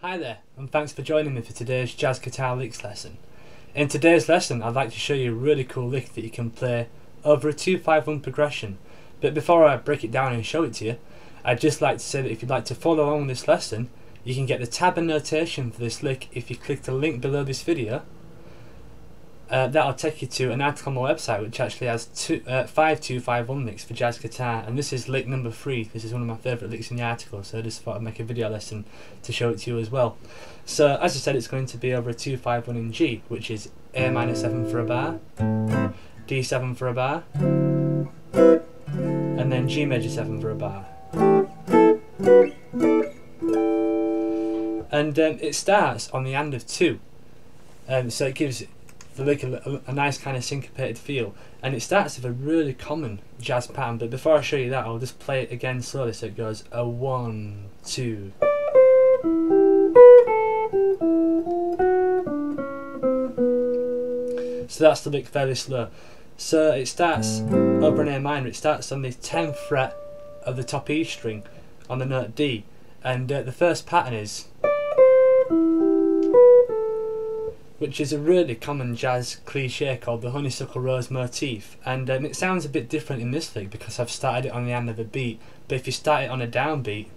Hi there, and thanks for joining me for today's jazz guitar licks lesson. In today's lesson I'd like to show you a really cool lick that you can play over a 2-5-1 progression. But before I break it down and show it to you, I'd just like to say that if you'd like to follow along with this lesson, you can get the tab and notation for this lick if you click the link below this video. That'll take you to an article on my website which actually has 5 2-5-1 licks for jazz guitar, and this is lick number 3. This is one of my favourite licks in the article, so I just thought I'd make a video lesson to show it to you as well. So as I said, it's going to be over a 2-5-1 in G, which is A minor 7 for a bar, D7 for a bar, and then G major 7 for a bar. And it starts on the hand of 2, so it gives the lick a nice kind of syncopated feel, and it starts with a really common jazz pattern. But before I show you that, I'll just play it again slowly, so it goes a 1 2. So that's the lick fairly slow. So it starts over an A minor. It starts on the 10th fret of the top E string on the note D, and the first pattern is, which is a really common jazz cliche called the honeysuckle rose motif, and it sounds a bit different in this lick because I've started it on the end of a beat, but if you start it on a downbeat,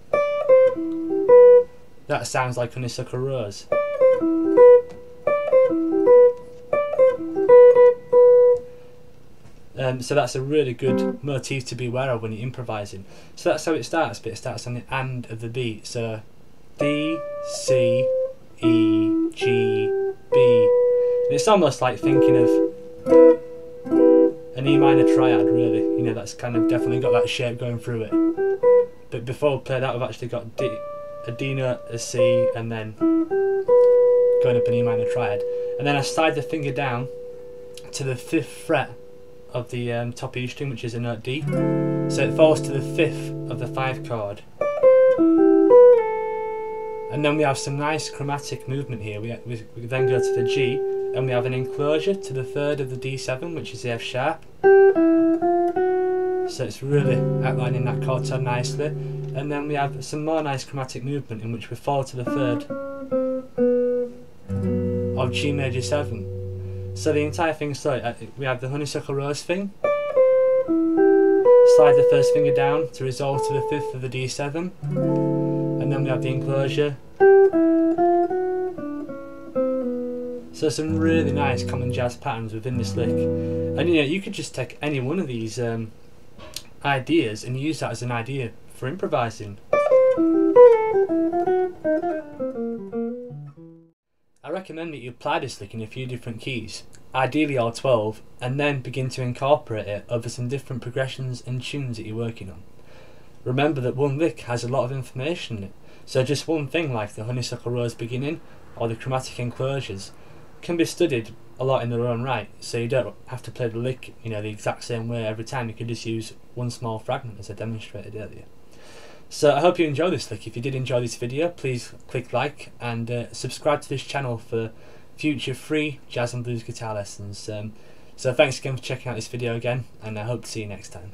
that sounds like honeysuckle rose. So that's a really good motif to be aware of when you're improvising. So that's how it starts, but it starts on the end of the beat, so D, C, E, G, B, and it's almost like thinking of an E minor triad, really. You know, that's kind of definitely got that shape going through it. But before we play that, we've actually got a D note, a C, and then going up an E minor triad. And then I slide the finger down to the 5th fret of the top E string, which is a note D. So it falls to the 5th of the 5 chord. And then we have some nice chromatic movement here. We then go to the G, and we have an enclosure to the 3rd of the D7, which is the F sharp. So it's really outlining that chord tone nicely. And then we have some more nice chromatic movement in which we fall to the 3rd of G major 7. So the entire thing, we have the honeysuckle rose thing. Slide the first finger down to resolve to the 5th of the D7. And then we have the enclosure. So some really nice common jazz patterns within this lick, and you know, you could just take any one of these ideas and use that as an idea for improvising. I recommend that you apply this lick in a few different keys, ideally all 12, and then begin to incorporate it over some different progressions and tunes that you're working on. Remember that one lick has a lot of information in it, so just one thing like the honeysuckle rose beginning or the chromatic enclosures can be studied a lot in their own right, so you don't have to play the lick, you know, the exact same way every time. You can just use one small fragment as I demonstrated earlier. So I hope you enjoy this lick. If you did enjoy this video, please click like and subscribe to this channel for future free jazz and blues guitar lessons. So thanks again for checking out this video again, and I hope to see you next time.